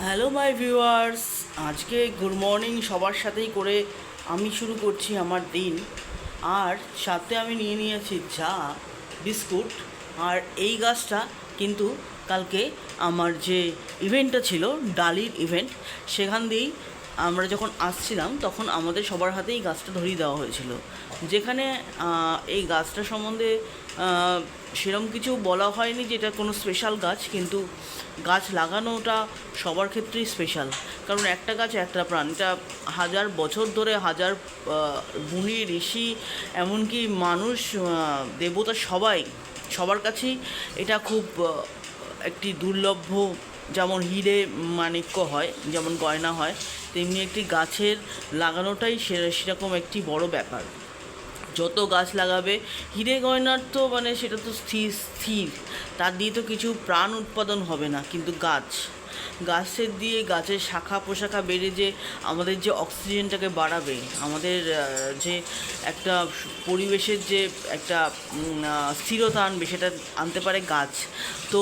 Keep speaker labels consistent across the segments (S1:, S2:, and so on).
S1: Hello my viewers, আজকে good morning সবার সাথেই করে আমি শুরু করছি আমার দিন। আর সাথে আমি নিয়ে নিয়েছি চা, বিস্কুট। আর এই গাছটা কিন্তু কালকে আমার যে ইভেন্টটা ছিল, ডালির ইভেন্ট, সেখান দিয়েই আমরা যখন আসছিলাম তখন আমাদের সবার হাতেই গাছটা ধরিয়ে দেওয়া হয়েছিল। যেখানে এই গাছটা সম্বন্ধে সেরকম কিছু বলা হয়নি যে এটা কোনো স্পেশাল গাছ, কিন্তু গাছ লাগানোটা সবার ক্ষেত্রেই স্পেশাল। কারণ একটা গাছ একটা প্রাণ, এটা হাজার বছর ধরে হাজার মুনি ঋষি এমনকি মানুষ, দেবতা সবার কাছেই এটা খুব একটি দুর্লভ। যেমন হিরে মাণিক্য হয়, যেমন গয়না হয়, তেমনি একটি গাছের লাগানোটাই সেরকম একটি বড় ব্যাপার। যত গাছ লাগাবে, হিরে গয়নার তো মানে সেটা তো স্থির, তার দিয়ে তো কিছু প্রাণ উৎপাদন হবে না, কিন্তু গাছের দিয়ে গাছের শাখা প্রশাখা বেড়ে যে আমাদের যে অক্সিজেনটাকে বাড়াবে, আমাদের যে একটা পরিবেশের যে একটা স্থিরতা আনবে, সেটা আনতে পারে গাছ। তো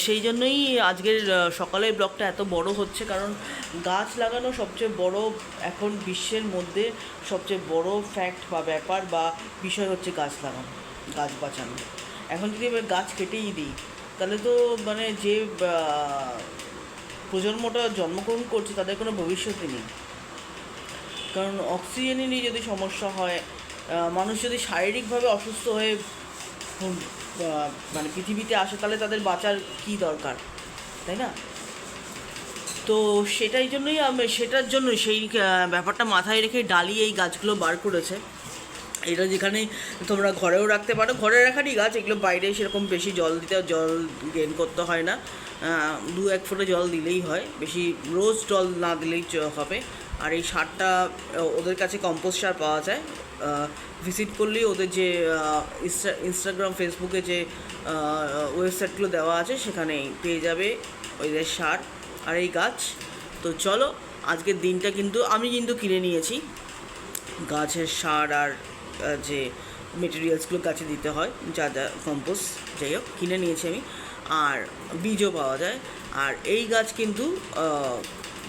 S1: সেই জন্যই আজকের সকালের ব্লগটা এত বড় হচ্ছে, কারণ গাছ লাগানো সবচেয়ে বড় এখন বিশ্বের মধ্যে সবচেয়ে বড় ফ্যাক্ট বা ব্যাপার বা বিষয় হচ্ছে গাছ লাগানো, গাছ বাঁচানো। এখন যদি এবার গাছ কেটেই দিই, তাহলে তো মানে যে প্রজন্মটা জন্মগ্রহণ করছে তাদের কোনো ভবিষ্যৎই নেই। কারণ অক্সিজেনই নিয়ে যদি সমস্যা হয়, মানুষ যদি শারীরিকভাবে অসুস্থ হয়ে মানে পৃথিবীতে আসে, তাহলে তাদের বাঁচার কী দরকার, তাই না? তো সেটার জন্যই সেই ব্যাপারটা মাথায় রেখে ডালি এই গাছগুলো বার করেছে। এটা যেখানে তোমরা ঘরেও রাখতে পারো, ঘরে রাখারই গাছ এগুলো, বাইরে সেরকম বেশি জল গেন করতে হয় না, 2-1 ফোঁটা জল দিলেই হয়, বেশি রোজ জল না দিলেই হবে। আর এই সারটা ওদের কাছে কম্পোস্ট সার পাওয়া যায়, ভিজিট করলেই ওদের যে ইনস্টাগ্রাম ফেসবুকে যে ওয়েবসাইটগুলো দেওয়া আছে সেখানে পেয়ে যাবে ওদের সার আর এই গাছ। তো চলো, আজকের দিনটা কিন্তু আমি কিনে নিয়েছি গাছের সার আর যে মেটেরিয়ালসগুলো গাছে দিতে হয়, যা যা কম্পোস্ট, যাই হোক কিনে নিয়েছি আমি। আর বীজও পাওয়া যায়। আর এই গাছ কিন্তু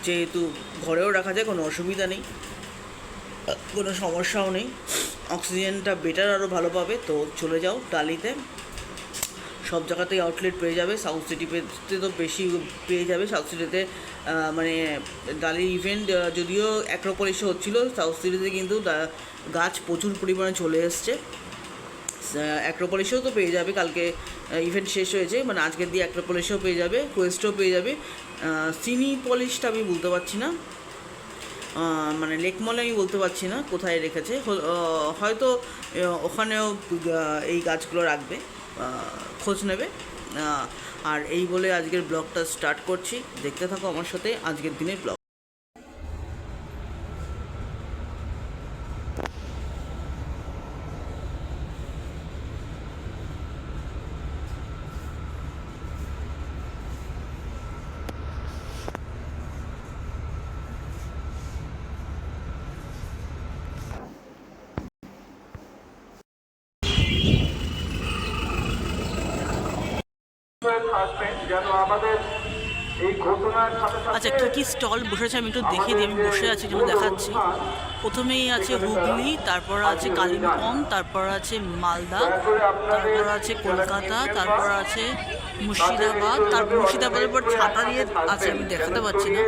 S1: যেহেতু ঘরেও রাখা যায়, কোনো অসুবিধা নেই, কোনো সমস্যাও নেই, অক্সিজেনটা বেটার আরও ভালো পাবে। তো চলে যাও ডালিতে, সব জায়গাতেই আউটলেট পেয়ে যাবে। সাউথ সিটিতে তো বেশি পেয়ে যাবে। সাউথ সিটিতে মানে ডালির ইভেন্ট যদিও অ্যাক্রোপলিসে হচ্ছিলো, সাউথ সিটিতে কিন্তু গাছ প্রচুর পরিমাণে চলে এসছে। অ্যাক্রোপলিসেও তো পেয়ে যাবে, কালকে ইভেন্ট শেষ হয়েছে, মানে আজকের দিয়ে অ্যাক্রোপলিসেও পেয়ে যাবে, কোয়েস্টেও পেয়ে যাবে। সিনি পলিশটা আমি বলতে পারছি না, মানে লেকমলে আমি বলতে পারছি না কোথায় রেখেছে, হয়তো ওখানেও এই গাছগুলো রাখবে, খোঁজ নেবে। আর এই বলে আজকের ব্লগটা স্টার্ট করছি, দেখতে থাকো আমার সাথে আজকের দিনের ব্লগ। আচ্ছা, কী কী স্টল বসেছে আমি একটু দেখিয়ে দিই। আমি বসে আছি, যেন দেখাচ্ছি। প্রথমেই আছে হুগলি, তারপর আছে কালিম্পং, তারপর আছে মালদা, তারপর আছে কলকাতা, তারপর আছে মুর্শিদাবাদ, তারপর মুর্শিদাবাদের পর ছাতা দিয়ে আছে, আমি দেখাতে পারছি না,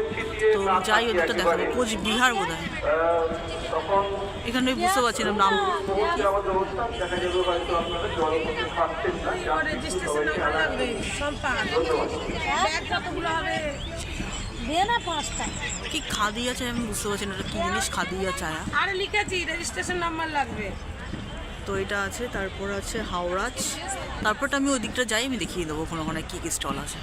S1: তো যাই ওদেরটা দেখাবো। কোচবিহার বোধ হয়, এখানে বুঝতে পারছি না নাম। কি খাদি আছে আমি বুঝতে পারছি না, এটা কি জিনিস, খাদি চায়া
S2: আর লিখেছি রেজিস্ট্রেশন নাম্বার লাগবে।
S1: তো এটা আছে, তারপর আছে হাওড়াজ, তারপরটা আমি ওই দিকটা যাই, আমি দেখিয়ে দেবো ওখানে কী কী স্টল আছে।